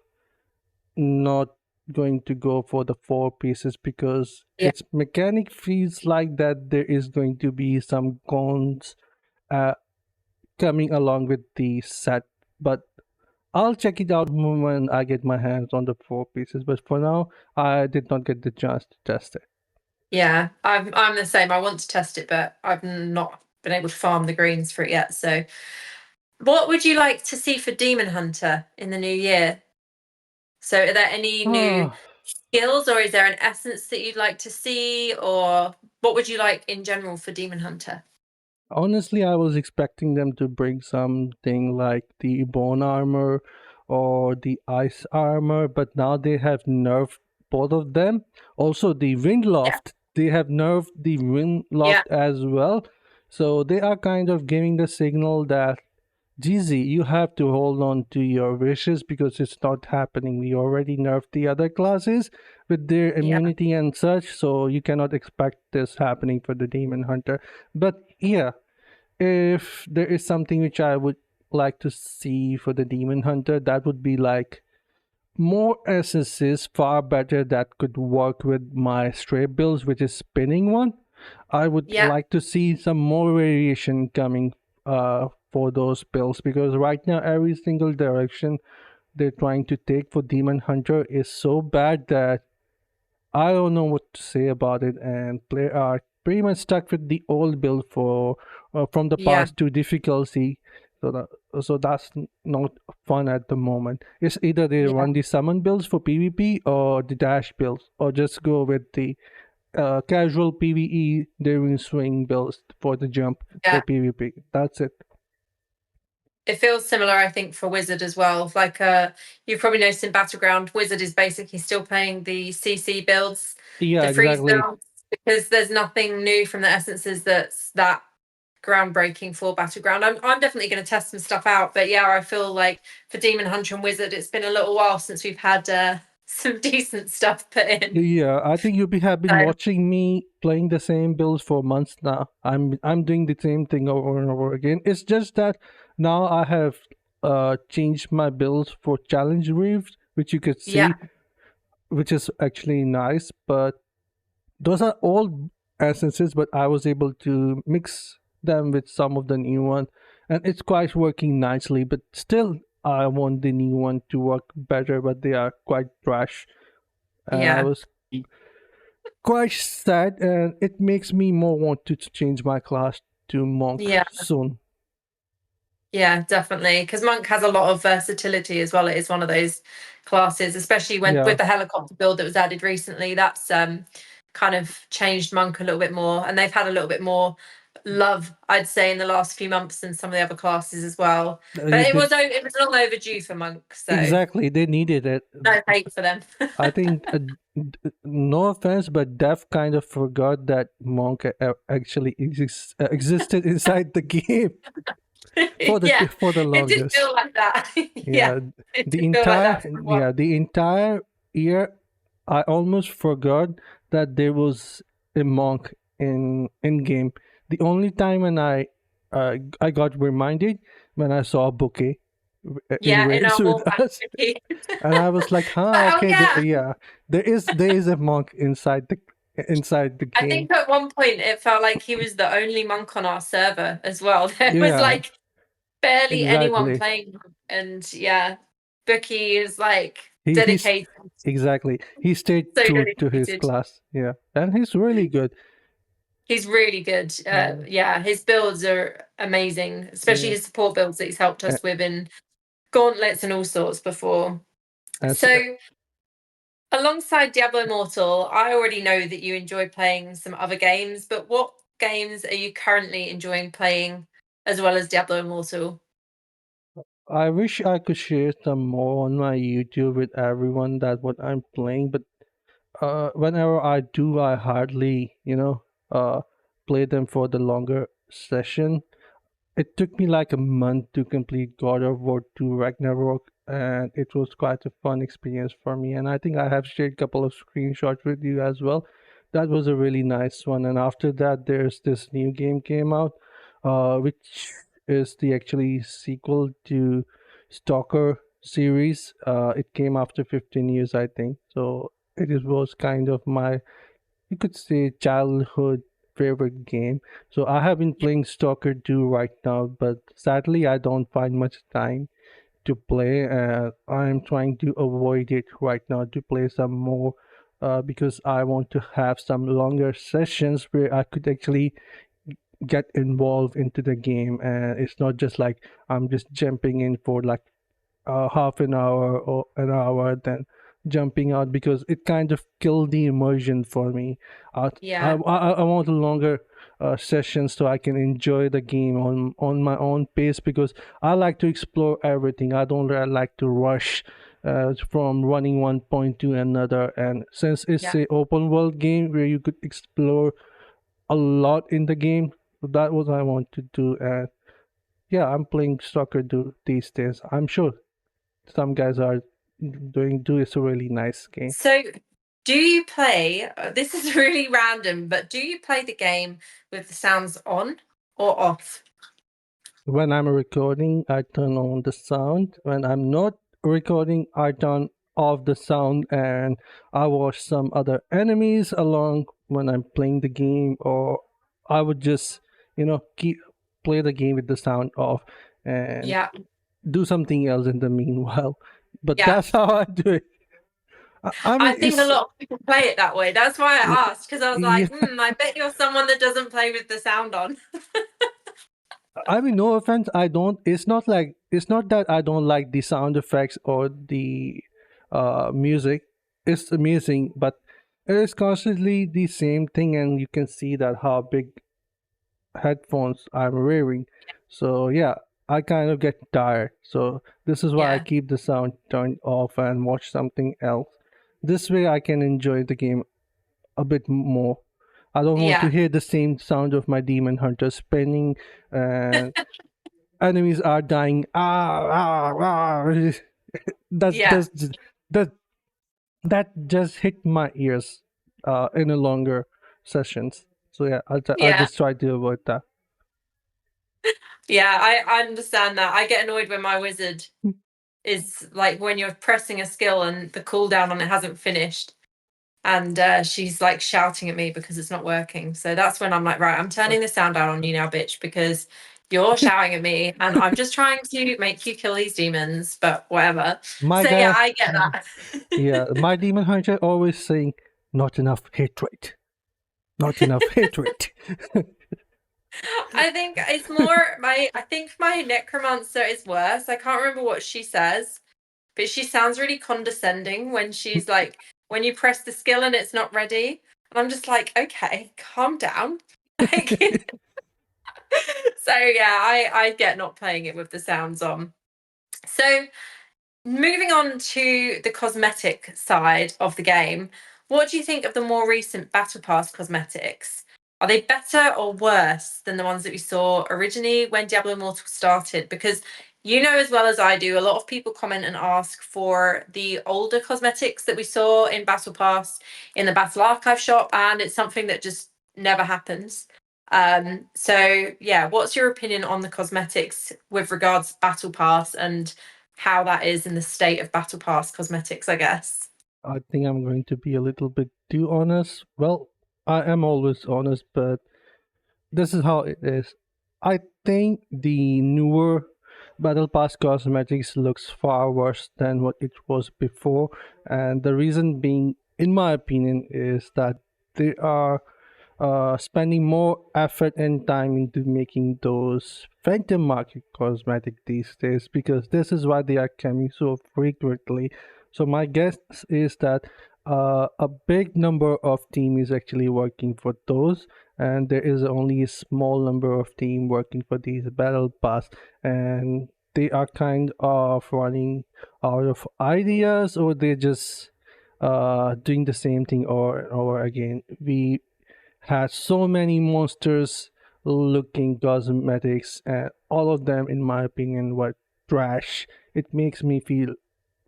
not going to go for the four pieces, because yeah, its mechanic feels like that there is going to be some cons uh, coming along with the set. But I'll check it out when I get my hands on the four pieces. But for now, I did not get the chance to test it. yeah. I'm the same. I want to test it, but I've not been able to farm the greens for it yet. So, what would you like to see for Demon Hunter in the new year? So, are there any new Ah, skills, or is there an essence that you'd like to see, or what would you like in general for Demon Hunter? honestly, I was expecting them to bring something like the bone armor or the ice armor, but now they have nerfed both of them. Also, the wind Yeah, loft, they have nerfed the wind yeah, loft as well. So they are kind of giving the signal that GZ, you have to hold on to your wishes because it's not happening. We already nerfed the other classes with their Yeah, immunity and such, so you cannot expect this happening for the Demon Hunter. But yeah, if there is something which I would like to see for the Demon Hunter, that would be like more SSs far better that could work with my stray builds, which is spinning one. I would yeah, like to see some more variation coming for those builds because right now every single direction they're trying to take for Demon Hunter is so bad that I don't know what to say about it, and player are pretty much stuck with the old build for from the yeah, past to difficulty. So that's not fun at the moment. It's either they yeah, run the summon builds for PvP or the dash builds, or just go with the casual PvE daring swing builds for the jump yeah. for PvP. That's it. It feels similar, I think, for Wizard as well. Like you've probably noticed in Battleground, Wizard is basically still playing the CC builds, Yeah, the freeze exactly. builds, because there's nothing new from the essences that's that groundbreaking for Battleground. I'm definitely going to test some stuff out, but yeah, I feel like for Demon Hunter and Wizard, it's been a little while since we've had some decent stuff put in. Yeah, I think you have been So watching me playing the same builds for months now. I'm doing the same thing over and over again. It's just that now I have changed my builds for challenge reefs, which you could yeah, see, which is actually nice. But those are old essences, but I was able to mix them with some of the new one, and it's quite working nicely. But still, I want the new one to work better, but they are quite trash. And I yeah, was quite sad, and it makes me more want to change my class to monk yeah. soon. Yeah, definitely. Because Monk has a lot of versatility as well. It is one of those classes, especially when Yeah, with the helicopter build that was added recently. That's kind of changed Monk a little bit more, and they've had a little bit more love, I'd say, in the last few months than some of the other classes as well. But you did it was long overdue for Monk, so exactly. They needed it. no hate for them. I think, no offense, but Dev kind of forgot that monk actually existed inside the game Yeah, for the it did longest. feel like that. Yeah, Yeah, it did feel like that for a while. the entire year, I almost forgot that there was a monk in game. The only time when I got reminded when I saw a bouquet in Yeah, in raids our with Warpath us, community. and I was like, But, "Huh, oh okay, yeah, yeah, there is a monk inside the I game." think at one point it felt like he was the only monk on our server as well. There was Yeah, like barely anyone exactly. playing monk. And yeah, Bookie is like He's dedicated, exactly. He stayed so true to his dedicated. class. Yeah, and he's really good. He's really good. Yeah, Yeah, his builds are amazing, especially yeah. his support builds that he's helped A- us with in gauntlets and all sorts before. As So alongside Diablo Immortal, I already know that you enjoy playing some other games, but what games are you currently enjoying playing as well as Diablo Immortal? I wish I could share some more on my YouTube with everyone that what I'm playing, but whenever I do, I hardly, play them for the longer session. It took me like a month to complete God of War 2 Ragnarok, and it was quite a fun experience for me. And I think I have shared a couple of screenshots with you as well. That was a really nice one. And after that, there's this new game came out, which is the actually sequel to Stalker series. It came after 15 years, I think. So was kind of my, you could say, childhood favorite game. So I have been Yeah, playing Stalker 2 right now, but sadly I don't find much time to play. I'm trying to avoid it right now to play some more because I want to have some longer sessions where I could actually get involved into the game, and it's not just like I'm just jumping in for like half an hour or an hour, then jumping out because it kind of killed the immersion for me. yeah, I want a longer session so I can enjoy the game on my own pace because I like to explore everything. I don't really like to rush from running one point to another. And since it's yeah, a open world game where you could explore a lot in the game, that was I want to do. And yeah, I'm playing soccer these days. I'm sure some guys are do is a really nice game. So, do you play? This is really random, but do you play the game with the sounds on or off? When I'm recording, I turn on the sound. When I'm not recording, I turn off the sound and I watch some other enemies along when I'm playing the game, or I would just, keep play the game with the sound off and Yeah, do something else in the meanwhile. But yeah. that's how I do it. I I mean, think a it's lot of people play it that way. That's why I asked, because I was like, yeah. I bet you're someone that doesn't play with the sound on. I mean, no offense. I don't. It's not that I don't like the sound effects or the music. It's amazing, but it is constantly the same thing, and you can see that how big headphones I'm wearing. So yeah, I kind of get tired. So this is why I Yeah, keep the sound turned off and watch something else. This way, I can enjoy the game a bit more. I don't want to yeah, hear the same sound of my demon hunter spinning and enemies are dying. That's yeah, that that just hit my ears in a longer sessions. So yeah, I'll yeah, just try to avoid that. yeah. I understand that. I get annoyed when my wizard is like when you're pressing a skill and the cooldown on it hasn't finished, and she's like shouting at me because it's not working. So that's when I'm like, right, I'm turning the sound down on you now, bitch, because you're shouting at me and I'm just trying to make you kill these demons, but whatever. My So yeah, guy, I get that. yeah, my demon hunter always saying, "Not enough hit rate, not enough hit rate." I think it's more I think my necromancer is worse. I can't remember what she says, but she sounds really condescending when she's like, when you press the skill and it's not ready. And I'm just like, okay, calm down. Like, so yeah, I get not playing it with the sounds on. So moving on to the cosmetic side of the game, what do you think of the more recent Battle Pass cosmetics? Are they better or worse than the ones that we saw originally when Diablo Immortal started? Because you know as well as I do, a lot of people comment and ask for the older cosmetics that we saw in Battle Pass in the Battle Archive shop, and it's something that just never happens. So yeah, what's your opinion on the cosmetics with regards to Battle Pass and how that is in the state of Battle Pass cosmetics, I guess? I think I'm going to be a little bit too honest. Well, I am always honest, but this is how it is. I think the newer Battle Pass cosmetics looks far worse than what it was before, and the reason being, in my opinion, is that they are spending more effort and time into making those phantom market cosmetic these days because this is why they are coming so frequently. So my guess is that a big number of team is actually working for those, and there is only a small number of team working for these battle pass, and they are kind of running out of ideas, or they're just doing the same thing over and over again. We had so many monsters looking cosmetics, and all of them in my opinion were trash. It makes me feel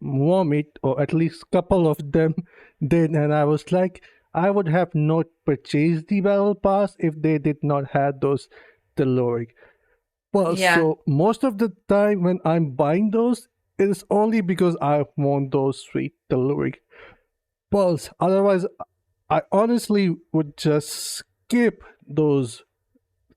vomit, or at least couple of them did, and I was like, I would have not purchased the battle pass if they did not have those telluric. Well, Yeah, so most of the time when I'm buying those, it is only because I want those sweet telluric pearls. Otherwise, I honestly would just skip those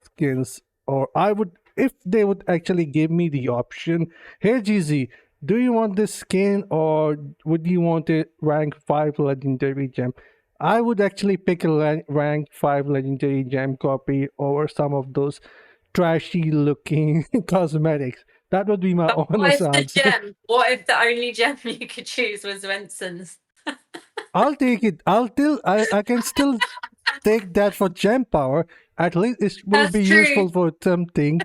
skins, or I would, if they would actually give me the option, hey GZ, do you want this skin or would you want a rank 5 legendary gem? I would actually pick a rank 5 legendary gem copy over some of those trashy looking cosmetics. That would be my but what honest if the answer. gem? What if the only gem you could choose was Vincent's? I'll take it. I can still take that for gem power. At least it will That's be true. useful for something.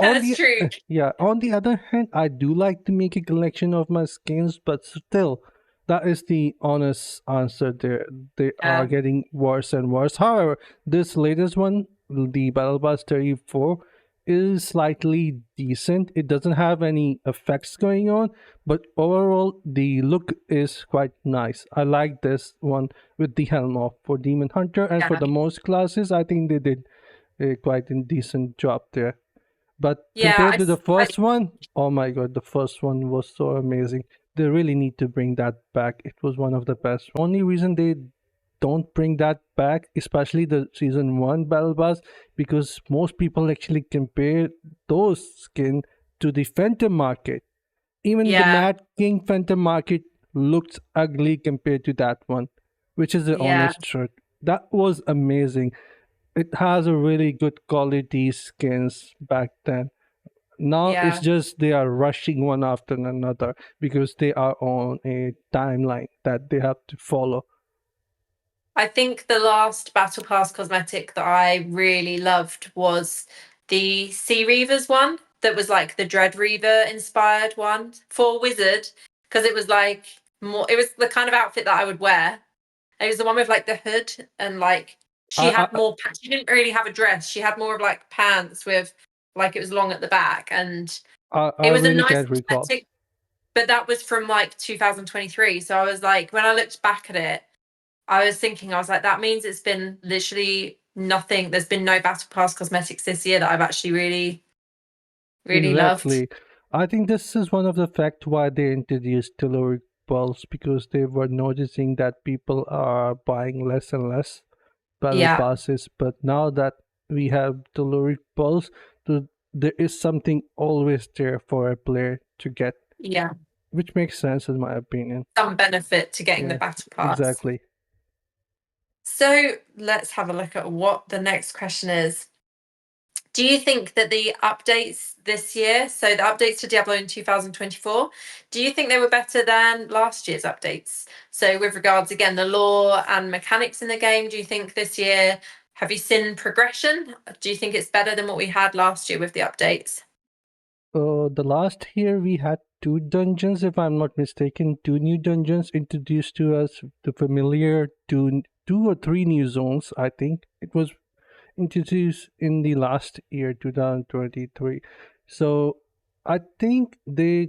On That's the true. yeah, on the other hand, I do like to make a collection of my skins, but still, that is the honest answer. They are Yeah, getting worse and worse. However, this latest one, the Battle Pass 34, is slightly decent. It doesn't have any effects going on, but overall the look is quite nice. I like this one with the helm off for Demon Hunter, and for Yeah. the most classes, I think they did quite a decent job there. But Yeah, compared to the first one, oh my god, the first one was so amazing. They really need to bring that back. It was one of the best. Only reason they don't bring that back, especially the season one battle pass, because most people actually compare those skin to the Phantom Market. Even the yeah, Mad King Phantom Market looks ugly compared to that one, which is the yeah, honest truth. That was amazing. It has a really good quality skins back then. Now it's yeah. just they are rushing one after another because they are on a timeline that they have to follow. I think the last Battle Pass cosmetic that I really loved was the Sea Reavers one that was like the Dread Reaver inspired one for Wizard, because it was like more, it was the kind of outfit that I would wear. It was the one with like the hood and like she I, had more, she didn't really have a dress. She had more of like pants with like it was long at the back and I it was a really nice can't recall. cosmetic, but that was from like 2023. So I was like, when I looked back at it, I was thinking, I was like, that means it's been literally nothing. There's been no Battle Pass cosmetics this year that I've actually really, really loved. Exactly. I think this is one of the fact why they introduced caloric pulse, because they were noticing that people are buying less and less battle Yeah, passes. But now that we have caloric pulse, there is something always there for a player to get, yeah. which makes sense in my opinion. Some benefit to getting the Yeah, Battle Pass. exactly. So let's have a look at what the next question is. Do you think that the updates this year, so the updates to Diablo in 2024, do you think they were better than last year's updates? So, with regards again, the lore and mechanics in the game, do you think this year, have you seen progression? Do you think it's better than what we had last year with the updates? The last year we had two dungeons, if I'm not mistaken, two new dungeons introduced to us, the familiar two or three new zones. I think it was introduced in the last year, 2023. So I think they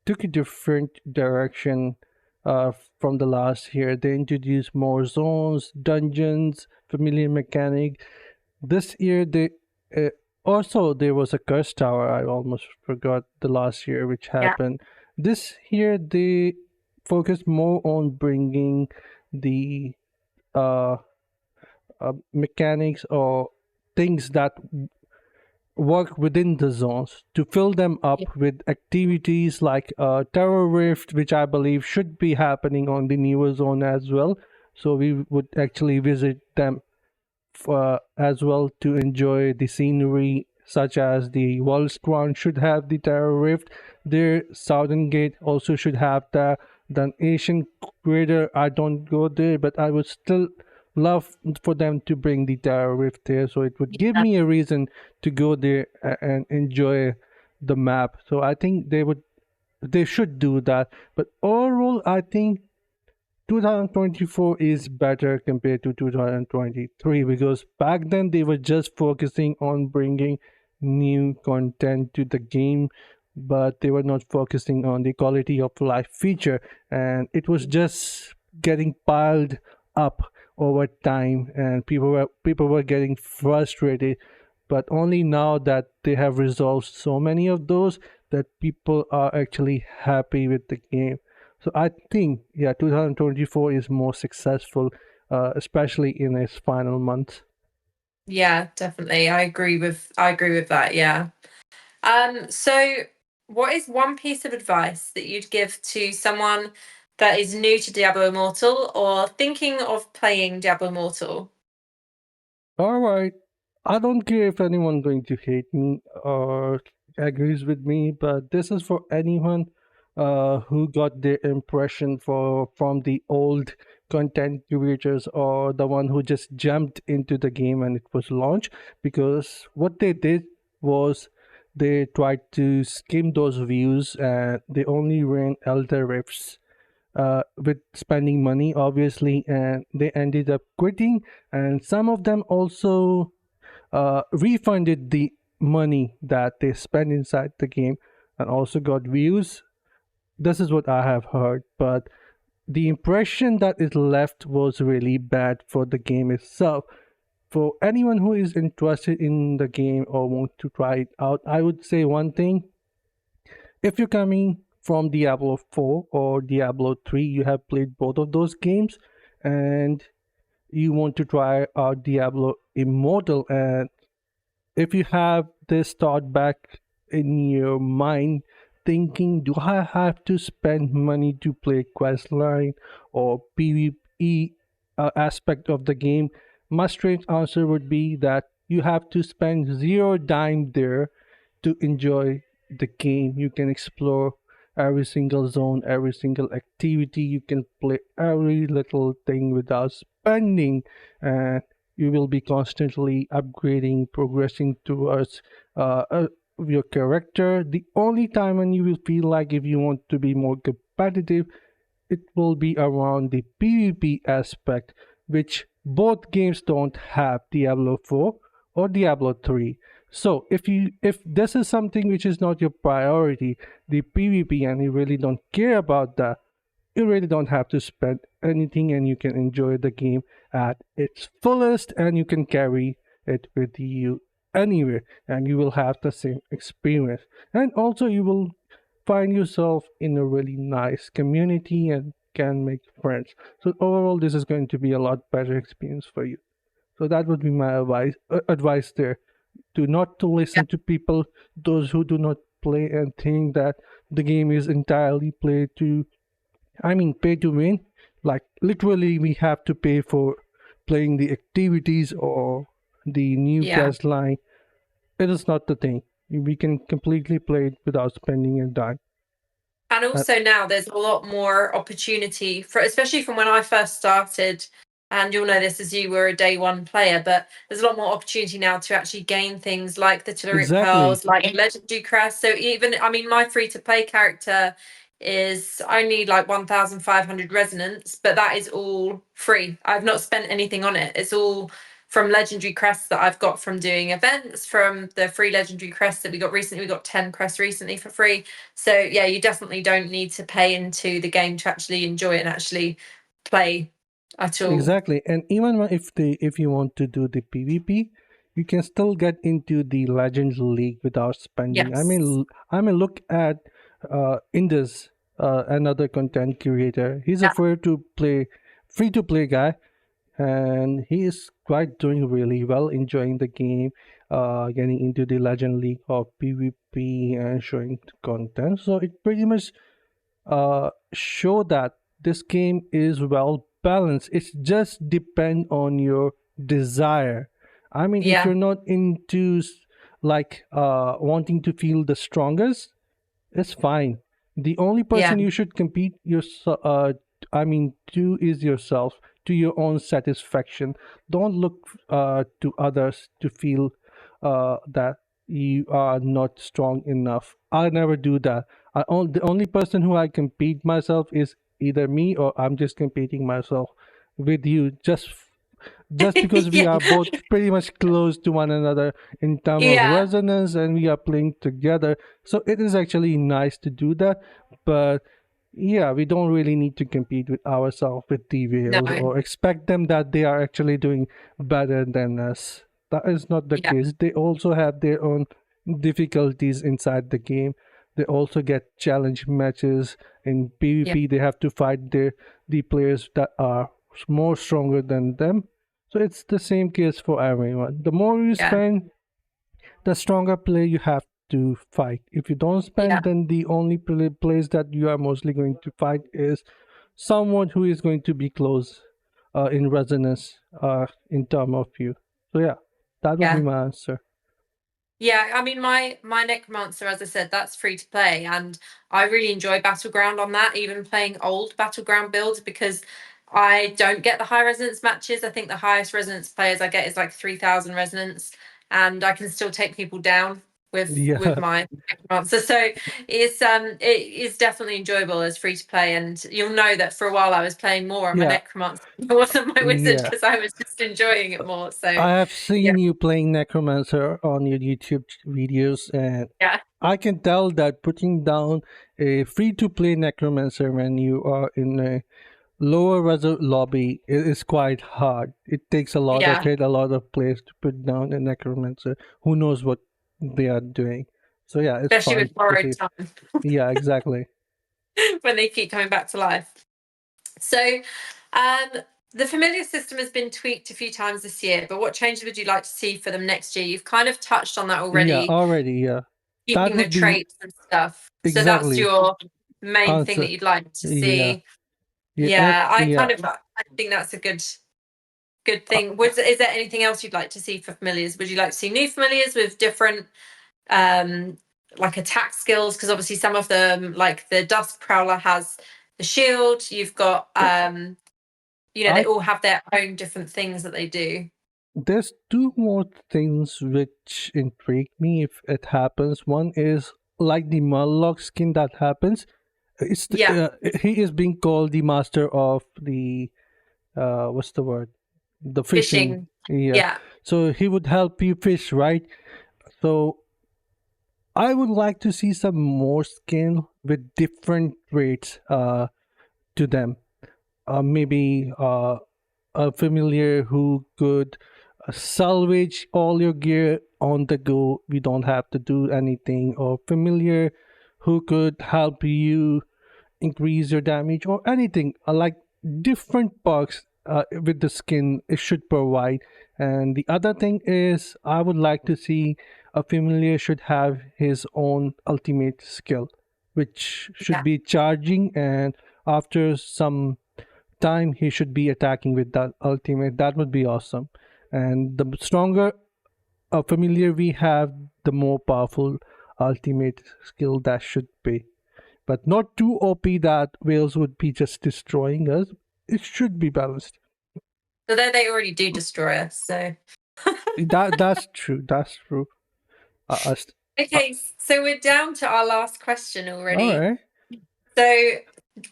took a different direction from the last year. They introduced more zones, dungeons, familiar mechanic. This year they uh, also there was a curse tower. I almost forgot the last year which Yeah, happened. This year they focused more on bringing the uh, mechanics or things that work within the zones to fill them yeah, up with activities like terror rift, which I believe should be happening on the newer zone as well. So we would actually visit them as well to enjoy the scenery, such as the World's Crown should have the Terror Rift. Their Southern Gate also should have the Asian Creator. I don't go there, but I would still love for them to bring the Terror Rift there, so it would give yeah, me a reason to go there and enjoy the map. So I think they should do that. But overall, I think 2024 is better compared to 2023, because back then they were just focusing on bringing new content to the game, but they were not focusing on the quality of life feature, and it was just getting piled up over time, and people were getting frustrated. But only now that they have resolved so many of those, that people are actually happy with the game. So I think, yeah, 2024 is more successful, especially in its final month. yeah, definitely. I agree with that. Yeah. So what is one piece of advice that you'd give to someone that is new to Diablo Immortal or thinking of playing Diablo Immortal? All right. I don't care if anyone going to hate me or agrees with me, but this is for anyone who got their impression from the old content creators, or the one who just jumped into the game when it was launched. Because what they did was they tried to skim those views, and they only ran Elder Rifts with spending money, obviously, and they ended up quitting. And some of them also refunded the money that they spend inside the game and also got views. This is what I have heard, but the impression that is left was really bad for the game itself. For anyone who is interested in the game or want to try it out, I would say one thing. If you're coming from Diablo 4 or Diablo 3, you have played both of those games and you want to try out Diablo Immortal, and if you have this thought back in your mind thinking, do I have to spend money to play questline or PvE aspect of the game, my straight answer would be that you have to spend zero dime there to enjoy the game. You can explore every single zone, every single activity. You can play every little thing without spending, and you will be constantly upgrading, progressing towards uh, uh, your character. The only time when you will feel like if you want to be more competitive, it will be around the PvP aspect, which both games don't have, Diablo 4 or Diablo 3. So if this is something which is not your priority, the PvP, and you really don't care about that, you really don't have to spend anything and you can enjoy the game at its fullest and you can carry it with you anywhere and you will have the same experience. And also you will find yourself in a really nice community and can make friends. So overall this is going to be a lot better experience for you. So that would be my advice there. Do not to Yeah. listen to people, those who do not play and think that the game is entirely played to, I mean, pay to win. Like literally, we have to pay for playing the activities or the new Yeah. quest line. It is not the thing. We can completely play it without spending a dime. And Uh, also now there's a lot more opportunity for, especially from when I first started, and you'll know this as you were a day one player, but there's a lot more opportunity now to actually gain things like the Telluric exactly, Pearls, like legendary crest. So even, I mean, my free to play character is only like 1,500 resonance, but that is all free. I've not spent anything on it. It's all from legendary crests that I've got from doing events, from the free legendary crests that we got recently. We got 10 crests recently for free. So yeah, you definitely don't need to pay into the game to actually enjoy it and actually play at all. exactly. And even if you want to do the PvP, you can still get into the Legends League without spending. Yes. Look at Indus, another content creator. He's a Yeah. free to play guy, and he is quite doing really well, enjoying the game, getting into the Legend League of PvP and showing content. So it pretty much show that this game is well balanced. It's just depend on your desire. I mean, if Yeah. you're not into like wanting to feel the strongest, it's fine. The only Yeah. person you should compete to is yourself, to your own satisfaction. Don't look to others to feel that you are not strong enough. I never do that. The only person who I compete myself is either me or I'm just competing myself with you just because we are Yeah. both pretty much close to one another in terms of Yeah. resonance and we are playing together, so it is actually nice to do that. But yeah, we don't really need to compete with ourselves with the No. whales or expect them that they are actually doing better than us. That is not the Yeah. case. They also have their own difficulties inside the game. They also get challenge matches in Yeah. PvP. They have to fight the players that are more stronger than them. So it's the same case for everyone. The more you Yeah. spend, the stronger player you have to fight. If you don't Yeah. spend, then the only place that you are mostly going to fight is someone who is going to be close in resonance in term of you. So yeah, that would be Yeah. my answer. Yeah, I mean, my Necromancer, as I said, that's free to play, and I really enjoy Battleground on that, even playing old Battleground builds, because I don't get the high resonance matches. I think the highest resonance players I get is like 3,000 resonance, and I can still take people down Yeah, my necromancer. So it is definitely enjoyable as free to play, and you'll know that for a while I was playing more on my yeah, necromancer. It wasn't my wizard yeah. because I was just enjoying it more. So I have yeah, seen you playing Necromancer on your YouTube videos, and yeah, I can tell that putting down a free to play Necromancer when you are in a lower lobby is quite hard. It takes a lot of yeah, hit, a lot of players to put down a Necromancer. Who knows what they are doing? So yeah, it's especially fun with to borrowed see. time Yeah, exactly. when they keep coming back to life. So, um, the familiar system has been tweaked a few times this year, but what changes would you like to see for them next year? You've kind of touched on that Yeah, already, already. Yeah, that keeping the would be traits and stuff. So that's exactly your main thing answer. that you'd like to Yeah, see. yeah, and Yeah, yeah. I think that's a good thing. Is there anything else you'd like to see for familiars? Would you like to see new familiars with different um like attack skills? Because obviously some of them, like the Dusk Prowler has the shield, you've got they I all have their own different things that they do. There's two more things which intrigue me if it happens. One is like the Murloc skin that happens. Yeah, He is being called the master of the what's the word? The fishing. fishing. Yeah. Yeah, So he would help you fish, right? So I would like to see some more skin with different traits to them. Maybe a familiar who could salvage all your gear on the go. We don't have to do anything. Or familiar who could help you increase your damage or anything. Like different perks with the skin it should provide. And the other thing is, I would like to see a familiar should have his own ultimate skill, which should yeah, be charging, and after some time he should be attacking with that ultimate. That would be awesome. And the stronger a familiar we have, the more powerful ultimate skill that should be. But not too OP that whales would be just destroying us. It should be balanced. so they already do destroy us. So That's true. That's true. Uh, uh, okay, so we're down to our last question all already. right. So,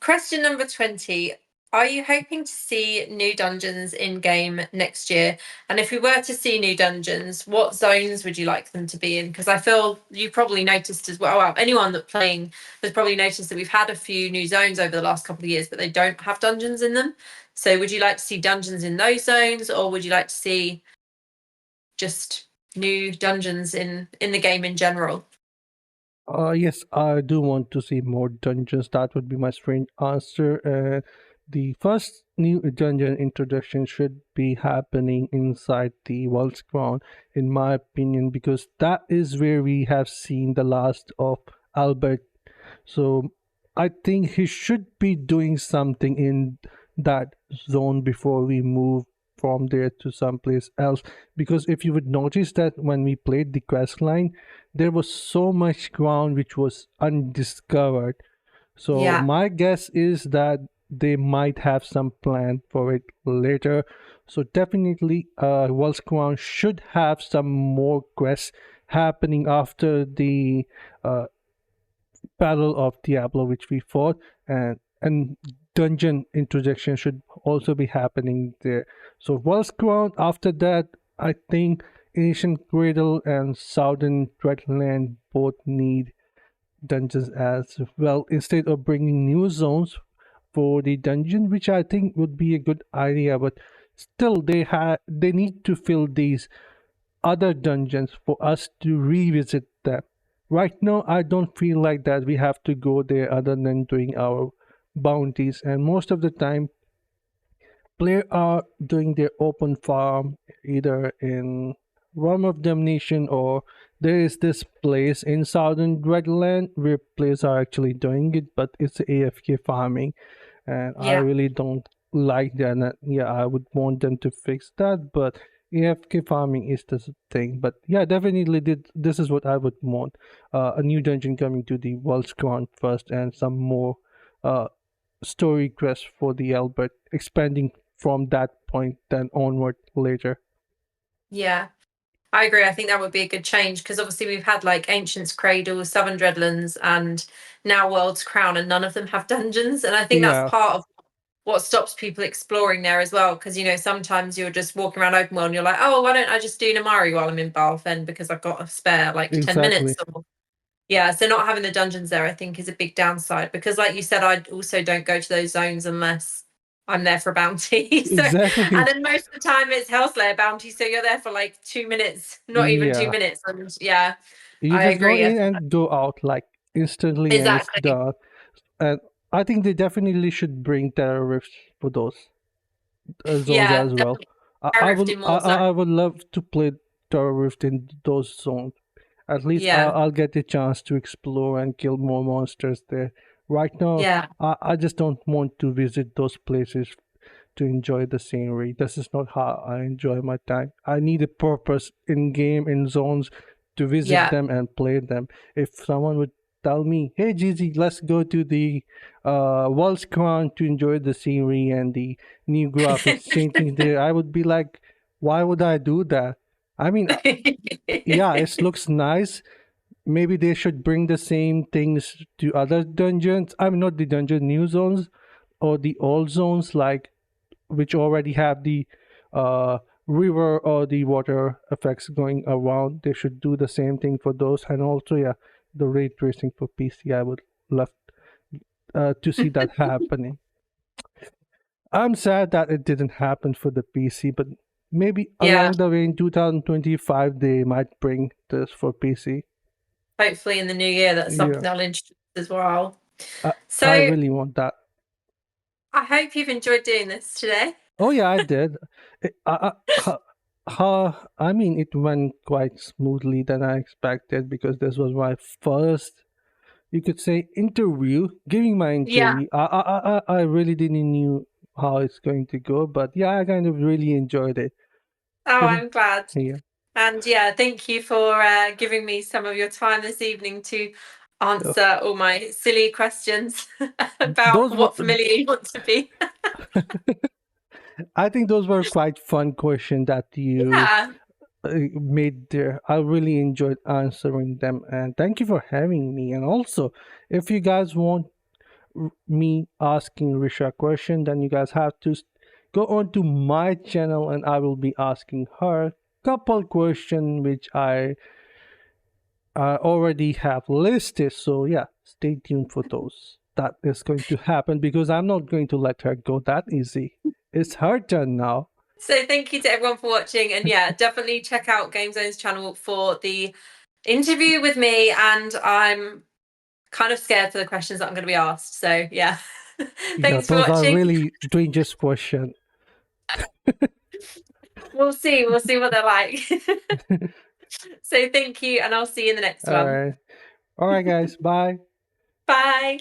question number 20. Are you hoping to see new dungeons in game next year? And if we were to see new dungeons, what zones would you like them to be in? Because I feel you probably noticed as well, anyone that's playing has probably noticed that we've had a few new zones over the last couple of years, but they don't have dungeons in them. So, would you like to see dungeons in those zones, or would you like to see just new dungeons in the game in general? Yes, I do want to see more dungeons. That would be my strange answer. The first new dungeon introduction should be happening inside the World's Crown, in my opinion, because that is where we have seen the last of Albert. So I think he should be doing something in that zone before we move from there to someplace else. Because if you would notice that when we played the quest line, there was so much ground which was undiscovered. So Yeah, my guess is that they might have some plan for it later. So definitely, World's Crown should have some more quests happening after the uh, Battle of Diablo, which we fought, and dungeon introduction should also be happening there. So World's Crown. After that, I think Ancient Cradle and Southern Dreadland both need dungeons as well, instead of bringing new zones for the dungeon, which I think would be a good idea. But still, they need to fill these other dungeons for us to revisit them. Right now, I don't feel like that we have to go there other than doing our bounties, and most of the time, players are doing their open farm either in Realm of Damnation, or there is this place in Southern Dreadland where players are actually doing it, but it's AFK farming, and I yeah, really don't like that. And, yeah, I would want them to fix that, but AFK farming is the thing. But yeah, definitely this is what I would want: a new dungeon coming to the World's Crown first, and some more uh, story quest for the Albert, expanding from that point then onward later. yeah. I agree. I think that would be a good change because obviously we've had like Ancient's Cradle, Southern Dreadlands, and now World's Crown, and none of them have dungeons. And I think that's Yeah, part of what stops people exploring there as well. Because sometimes you're just walking around open world and you're like, oh, why don't I just do Namari while I'm in Balfen because I've got a spare like 10 minutes. exactly. Or yeah, so not having the dungeons there, I think, is a big downside because, like you said, I also don't go to those zones unless I'm there for a bounty. So, and Exactly. then most of the time it's Hellslayer bounty, so you're there for like 2 minutes, not even two Yeah. minutes. And yeah, You I just go agree. in and go out like instantly and it's Exactly. done. And I think they definitely should bring Terror Rifts for those zones Yeah, as well. definitely. Power Rift in I Warzone. would love to play Terror Rift in those zones. At least Yeah, I'll get the chance to explore and kill more monsters there. Right now, yeah, I just don't want to visit those places to enjoy the scenery. This is not how I enjoy my time. I need a purpose in game, in zones, to visit yeah. them and play them. If someone would tell me, hey Gigi, let's go to the Walls Crown to enjoy the scenery and the new graphics changing there, I would be like, why would I do that? I mean, yeah, it looks nice. Maybe they should bring the same things to other dungeons. I mean, not the dungeon, new zones or the old zones, like which already have the uh, river or the water effects going around. They should do the same thing for those. And also, yeah, the ray tracing for PC. I would love to see that happening. I'm sad that it didn't happen for the PC, but maybe Yeah, along the way in 2025 they might bring this for PC. hopefully in the new year that's something Yeah, they'll introduce as well. I, I So really want that. I hope you've enjoyed doing this today. Oh yeah, I did. I mean, it went quite smoothly than I expected because this was my first, you could say, interview. Giving my Yeah. interview, I really didn't knew how it's going to go, but yeah, I kind of really enjoyed it. Oh, You know, I'm glad. yeah. And yeah, thank you for giving me some of your time this evening to Uh, answer all my silly questions about Those were, what familiar you want to be. I think those were quite fun questions that you Yeah. made there. I really enjoyed answering them, and thank you for having me. And also, if you guys want me asking Risha a question, then you guys have to go on to my channel and I will be asking her couple question which I already have listed. So yeah, stay tuned for those. That is going to happen because I'm not going to let her go that easy. It's her turn now. So thank you to everyone for watching. And yeah, definitely check out GameZone's channel for the interview with me. And I'm kind of scared for the questions that I'm going to be asked. So yeah, Yeah, thanks for those are watching. really dangerous questions. We'll see. We'll see what they're like. So thank you. And I'll see you in the next All one. right. All right, guys. Bye. Bye.